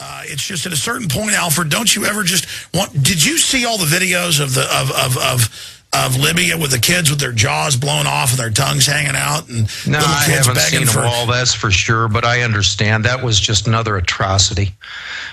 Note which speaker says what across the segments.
Speaker 1: It's just at a certain point, Alfred, don't you ever just want... Did you see all the videos of Libya with the kids with their jaws blown off and their tongues hanging out? And
Speaker 2: no, I haven't seen them all, that's for sure, but I understand. That was just another atrocity.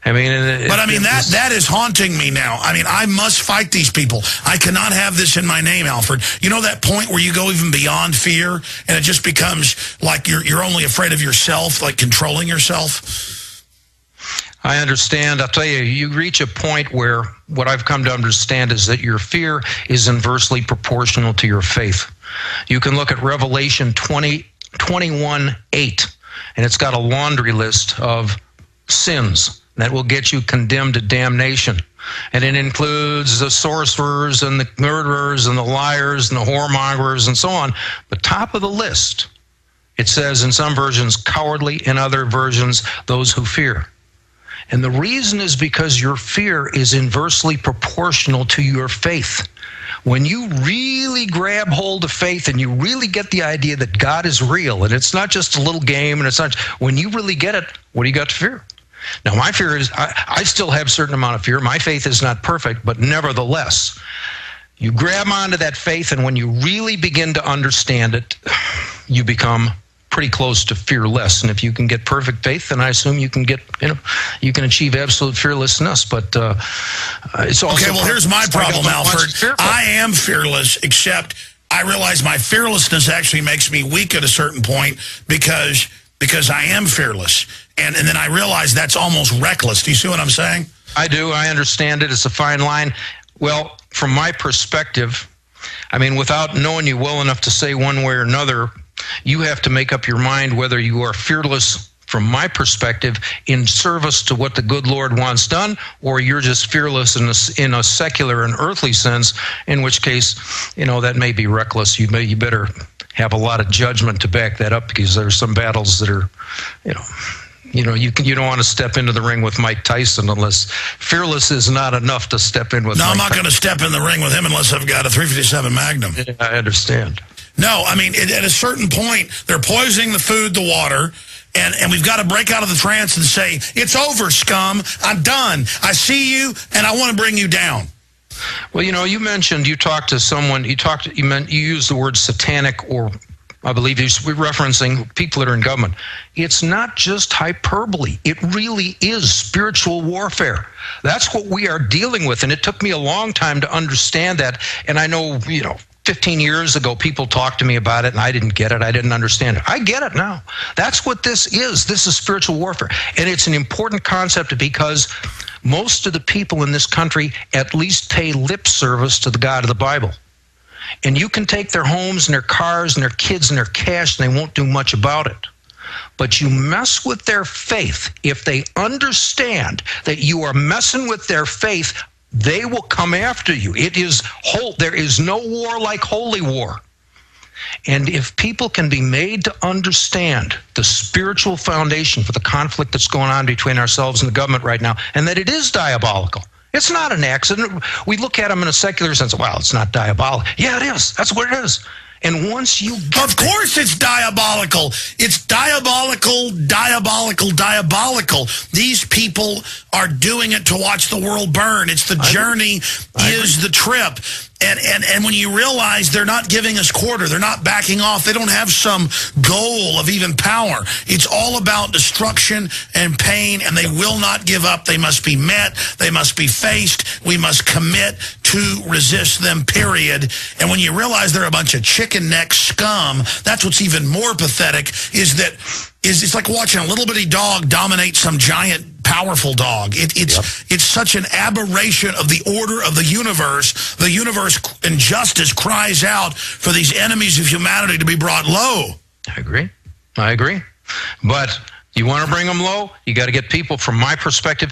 Speaker 2: I mean...
Speaker 1: that is haunting me now. I mean, I must fight these people. I cannot have this in my name, Alfred. You know that point where you go even beyond fear, and it just becomes like you're only afraid of yourself, like controlling yourself?
Speaker 2: I understand. I'll tell you, you reach a point where what I've come to understand is that your fear is inversely proportional to your faith. You can look at Revelation 21:8, and it's got a laundry list of sins that will get you condemned to damnation. And it includes the sorcerers and the murderers and the liars and the whoremongers and so on. The top of the list, it says in some versions, cowardly, in other versions, those who fear. And the reason is because your fear is inversely proportional to your faith. When you really grab hold of faith and you really get the idea that God is real, and it's not just a little game, and it's not, when you really get it, what do you got to fear? Now, my fear is, I still have a certain amount of fear. My faith is not perfect, but nevertheless, you grab onto that faith, and when you really begin to understand it, you become pretty close to fearless. And if you can get perfect faith, then I assume you can get, you can achieve absolute fearlessness. But it's also...
Speaker 1: Okay, well, here's my problem, Alfred. I am fearless, except I realize my fearlessness actually makes me weak at a certain point because I am fearless. And then I realize that's almost reckless. Do you see what I'm saying?
Speaker 2: I do. I understand it. It's a fine line. Well, from my perspective, I mean, without knowing you well enough to say one way or another, you have to make up your mind whether you are fearless, from my perspective, in service to what the good Lord wants done, or you're just fearless in a secular and earthly sense, in which case, that may be reckless. You better have a lot of judgment to back that up, because there are some battles that are, you don't want to step into the ring with Mike Tyson unless fearless is not enough to step in with Mike Tyson.
Speaker 1: No, I'm not going to step in the ring with him unless I've got a .357 Magnum.
Speaker 2: Yeah, I understand.
Speaker 1: No, I mean, at a certain point, they're poisoning the food, the water, and we've got to break out of the trance and say, it's over, scum. I'm done. I see you, and I want to bring you down.
Speaker 2: Well, you mentioned you talked to someone, you used the word satanic, or I believe you're referencing people that are in government. It's not just hyperbole. It really is spiritual warfare. That's what we are dealing with, and it took me a long time to understand that, and I know, 15 years ago, people talked to me about it, and I didn't get it. I didn't understand it. I get it now. That's what this is. This is spiritual warfare. And it's an important concept because most of the people in this country at least pay lip service to the God of the Bible. And you can take their homes and their cars and their kids and their cash, and they won't do much about it. But you mess with their faith, if they understand that you are messing with their faith, they will come after you. There is no war like holy war. And if people can be made to understand the spiritual foundation for the conflict that's going on between ourselves and the government right now, and that it is diabolical. It's not an accident. We look at them in a secular sense. Well, it's not diabolical. Yeah, it is. That's what it is. And once you get
Speaker 1: Of course it's diabolical. It's diabolical, diabolical, diabolical. These people are doing it to watch the world burn. It's the journey is the trip. And when you realize they're not giving us quarter, they're not backing off, they don't have some goal of even power. It's all about destruction and pain, and they will not give up. They must be met. They must be faced. We must commit to resist them, period. And when you realize they're a bunch of chicken neck scum, that's what's even more pathetic, it's like watching a little bitty dog dominate some giant, powerful dog. It's such an aberration of the order of the universe. The universe in justice cries out for these enemies of humanity to be brought low.
Speaker 2: I agree. But you want to bring them low, you got to get people, from my perspective,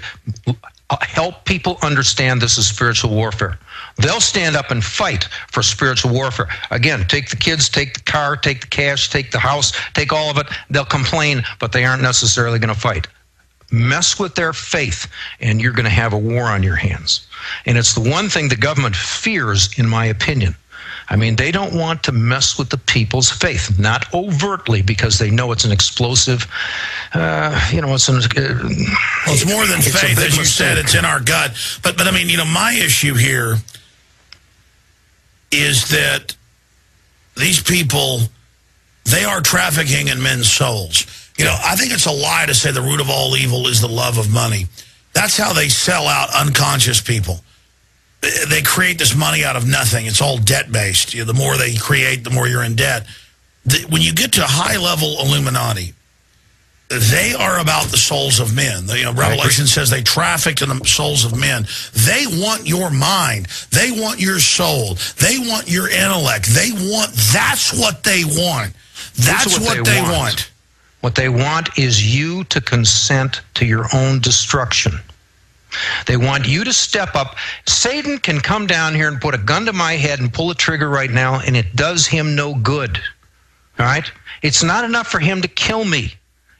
Speaker 2: help people understand this is spiritual warfare. They'll stand up and fight for spiritual warfare. Again, take the kids, take the car, take the cash, take the house, take all of it. They'll complain, but they aren't necessarily going to fight. Mess with their faith, and you're going to have a war on your hands. And it's the one thing the government fears, in my opinion. I mean, they don't want to mess with the people's faith, not overtly, because they know it's an explosive, it's
Speaker 1: more than faith, as you said, it's in our gut. But I mean, my issue here is that these people, they are trafficking in men's souls. I think it's a lie to say the root of all evil is the love of money. That's how they sell out unconscious people. They create this money out of nothing. It's all debt-based. The more they create, the more you're in debt. When you get to high-level Illuminati, they are about the souls of men. Revelation says they trafficked in the souls of men. They want your mind. They want your soul. They want your intellect. That's what they want. That's what they want.
Speaker 2: What they want is you to consent to your own destruction. They want you to step up. Satan can come down here and put a gun to my head and pull a trigger right now, and it does him no good. All right? It's not enough for him to kill me.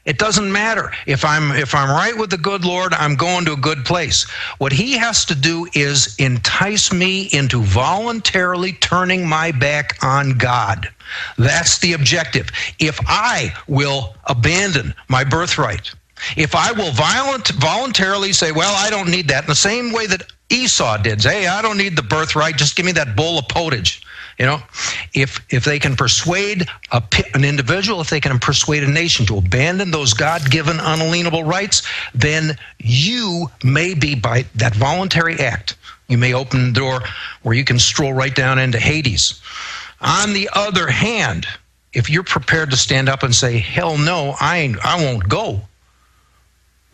Speaker 2: It doesn't matter. If I'm right with the good Lord, I'm going to a good place. What he has to do is entice me into voluntarily turning my back on God. That's the objective. If I will abandon my birthright, if I will voluntarily say, well, I don't need that, in the same way that Esau did, say, hey, I don't need the birthright, just give me that bowl of pottage. If they can persuade an individual, if they can persuade a nation to abandon those God-given unalienable rights, then you may be, by that voluntary act, you may open the door where you can stroll right down into Hades. On the other hand, if you're prepared to stand up and say, hell no, I won't go,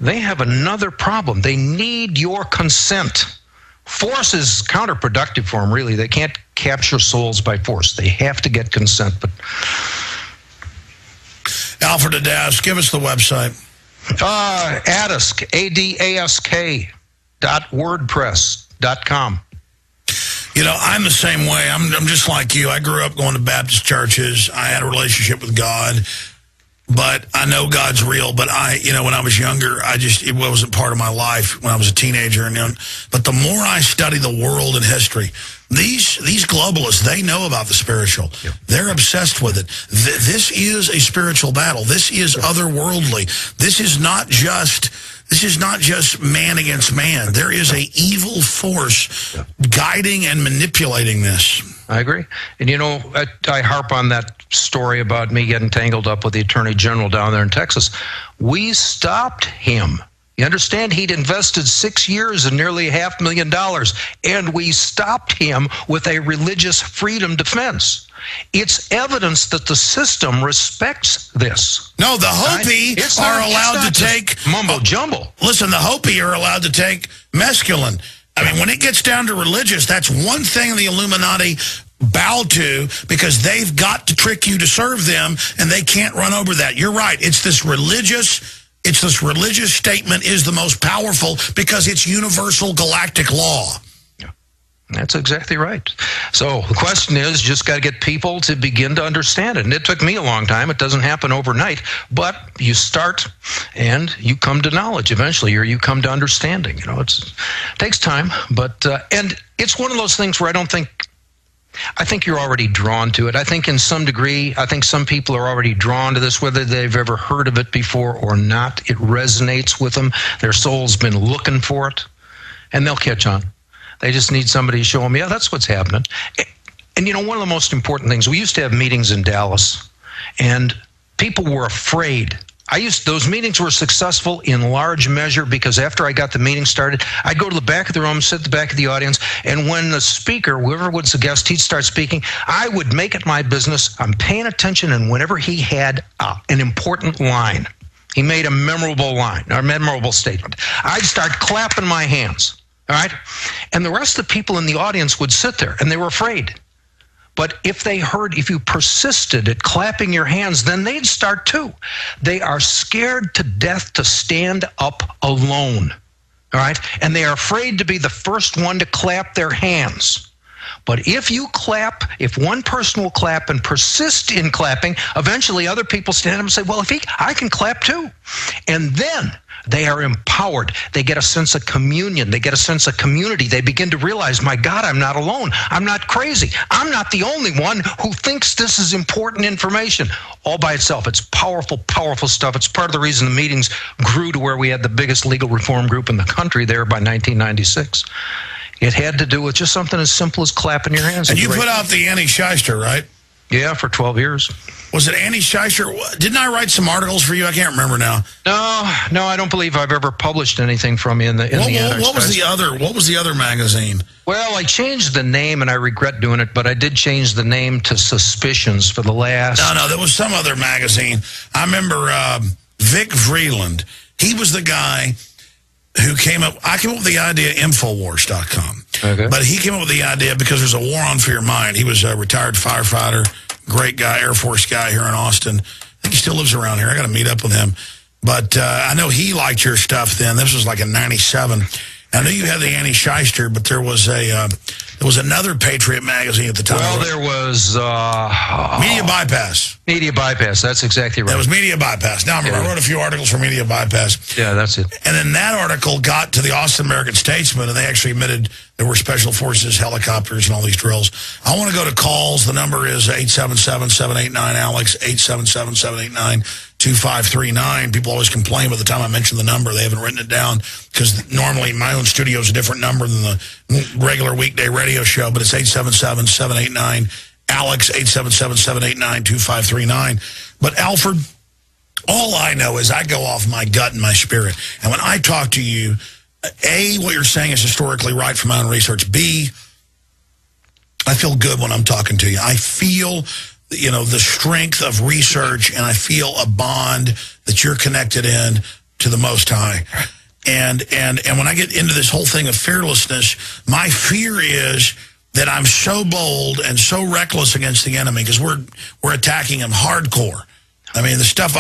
Speaker 2: they have another problem. They need your consent. Force is counterproductive for them, really. They can't capture souls by force. They have to get consent. But
Speaker 1: Alfred Adask, give us the website.
Speaker 2: Adask, adask.wordpress.com.
Speaker 1: I'm the same way. I'm just like you. I grew up going to Baptist churches. I had a relationship with God. But I know God's real. But when I was younger, it wasn't part of my life when I was a teenager. But the more I study the world and history, these globalists, they know about the spiritual. Yep. They're obsessed with it. This is a spiritual battle. This is otherworldly. This is not just man against man. There is an evil force guiding and manipulating this.
Speaker 2: I agree. And I harp on that story about me getting tangled up with the Attorney General down there in Texas. We stopped him. You understand? He'd invested 6 years and nearly $500,000, and we stopped him with a religious freedom defense. It's evidence that the system respects this.
Speaker 1: No, the Hopi are allowed to take
Speaker 2: mumbo jumbo.
Speaker 1: Listen, the Hopi are allowed to take mescaline. I mean, when it gets down to religious, that's one thing the Illuminati bow to, because they've got to trick you to serve them, and they can't run over that. You're right. It's this religious statement is the most powerful because it's universal galactic law.
Speaker 2: That's exactly right. So the question is, just got to get people to begin to understand it. And it took me a long time. It doesn't happen overnight. But you start and you come to knowledge eventually, or you come to understanding. It takes time. But and it's one of those things where I think you're already drawn to it. I think in some degree, some people are already drawn to this, whether they've ever heard of it before or not. It resonates with them. Their soul's been looking for it, and they'll catch on. They just need somebody to show them, yeah, that's what's happening. And one of the most important things, we used to have meetings in Dallas, and people were afraid. Those meetings were successful in large measure because after I got the meeting started, I'd go to the back of the room, sit at the back of the audience, and when the speaker, whoever was the guest, he'd start speaking, I would make it my business. I'm paying attention, and whenever he had an important line, he made a memorable line, or a memorable statement, I'd start clapping my hands. All right? And the rest of the people in the audience would sit there, and they were afraid. But if you persisted at clapping your hands, then they'd start too. They are scared to death to stand up alone. All right? And they are afraid to be the first one to clap their hands. But if you clap, if one person will clap and persist in clapping, eventually other people stand up and say, well, I can clap too. And then they are empowered. They get a sense of communion. They get a sense of community. They begin to realize, my God, I'm not alone. I'm not crazy. I'm not the only one who thinks this is important information. All by itself. It's powerful, powerful stuff. It's part of the reason the meetings grew to where we had the biggest legal reform group in the country there by 1996. It had to do with just something as simple as clapping your hands.
Speaker 1: And you put out the Anti-Shyster, right?
Speaker 2: Yeah, for 12 years.
Speaker 1: Was it Anti-Shyster? Didn't I write some articles for you? I can't remember now.
Speaker 2: No, I don't believe I've ever published anything from you in the Anti-Shyster.
Speaker 1: What was the other magazine?
Speaker 2: Well, I changed the name, and I regret doing it, but I did change the name to Suspicions for the last...
Speaker 1: No, there was some other magazine. I remember Vic Vreeland. He was the guy who came up... I came up with the idea, Infowars.com.
Speaker 2: Okay.
Speaker 1: But he came up with the idea because there's a war on for your mind. He was a retired firefighter, great guy, Air Force guy here in Austin. I think he still lives around here. I got to meet up with him. But I know he liked your stuff then. This was like in 97. I knew you had the Anti-Shyster, but there was another Patriot magazine at the time.
Speaker 2: Well, there was...
Speaker 1: Media Bypass.
Speaker 2: Media Bypass, that's exactly right.
Speaker 1: That was Media Bypass. Now, I remember I wrote a few articles for Media Bypass.
Speaker 2: Yeah, that's it.
Speaker 1: And then that article got to the Austin American-Statesman, and they actually admitted there were special forces, helicopters, and all these drills. I want to go to calls. The number is 877-789-ALEX, 877-789-2539. People always complain by the time I mention the number. They haven't written it down because normally my own studio is a different number than the regular weekday radio show, but it's 877-789-ALEX, 877-789-2539. But Alfred, all I know is I go off my gut and my spirit. And when I talk to you, A, what you're saying is historically right from my own research. B, I feel good when I'm talking to you. I feel, the strength of research, and I feel a bond that you're connected in to the Most High. And when I get into this whole thing of fearlessness, my fear is that I'm so bold and so reckless against the enemy because we're attacking him hardcore. I mean, the stuff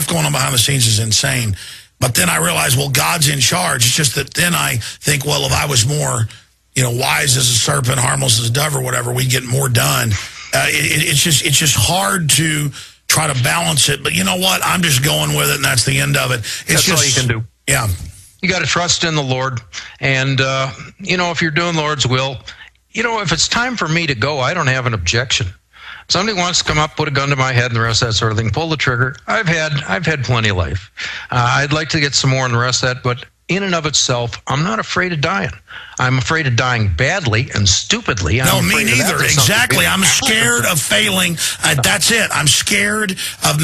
Speaker 1: going on behind the scenes is insane. But then I realize, well, God's in charge. It's just that then I think, well, if I was more, wise as a serpent, harmless as a dove or whatever, we'd get more done. It's just hard to try to balance it. But you know what? I'm just going with it, and that's the end of it.
Speaker 2: That's all you can do.
Speaker 1: Yeah.
Speaker 2: You got to trust in the Lord. And, if you're doing the Lord's will, if it's time for me to go, I don't have an objection. If somebody wants to come up, put a gun to my head and the rest of that sort of thing, pull the trigger. I've had plenty of life. I'd like to get some more on the rest of that, but in and of itself, I'm not afraid of dying. I'm afraid of dying badly and stupidly.
Speaker 1: No, me neither. Exactly. I'm scared of failing. That's it. I'm scared of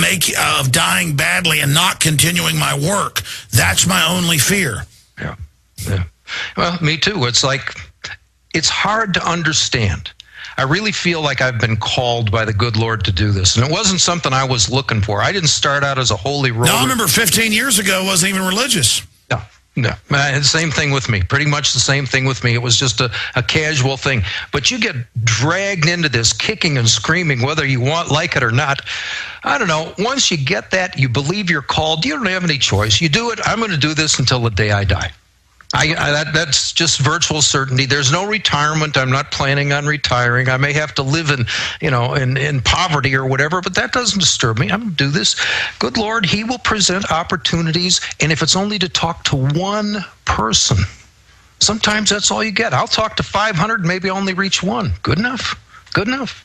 Speaker 1: dying badly and not continuing my work. That's my only fear.
Speaker 2: Yeah. Well, me too. It's hard to understand. I really feel like I've been called by the good Lord to do this. And it wasn't something I was looking for. I didn't start out as a holy roller.
Speaker 1: No, I remember 15 years ago, I wasn't even religious.
Speaker 2: No. Same thing with me. Pretty much the same thing with me. It was just a casual thing. But you get dragged into this kicking and screaming, whether you like it or not. I don't know. Once you get that, you believe you're called. You don't have any choice. You do it. I'm going to do this until the day I die. That's just virtual certainty. There's no retirement. I'm not planning on retiring. I may have to live in poverty or whatever, but that doesn't disturb me. I'm going to do this. Good Lord, He will present opportunities, and if it's only to talk to one person, sometimes that's all you get. I'll talk to 500, maybe only reach one. Good enough. Good enough.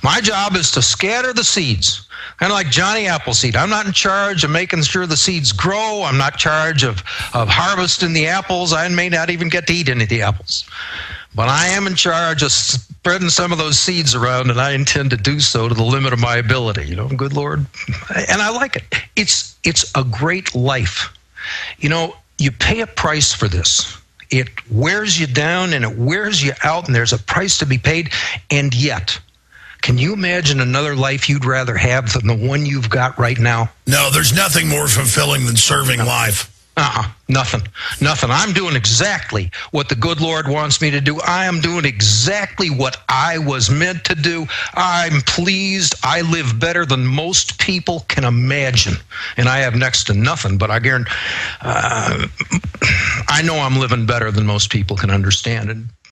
Speaker 2: My job is to scatter the seeds. Kind of like Johnny Appleseed. I'm not in charge of making sure the seeds grow. I'm not in charge of harvesting the apples. I may not even get to eat any of the apples. But I am in charge of spreading some of those seeds around, and I intend to do so to the limit of my ability. Good Lord. And I like it. It's a great life. You pay a price for this. It wears you down and it wears you out, and there's a price to be paid. And yet, can you imagine another life you'd rather have than the one you've got right now?
Speaker 1: No, there's nothing more fulfilling than serving life.
Speaker 2: Nothing. I'm doing exactly what the good Lord wants me to do. I am doing exactly what I was meant to do. I'm pleased. I live better than most people can imagine. And I have next to nothing, but I guarantee, I know I'm living better than most people can understand. And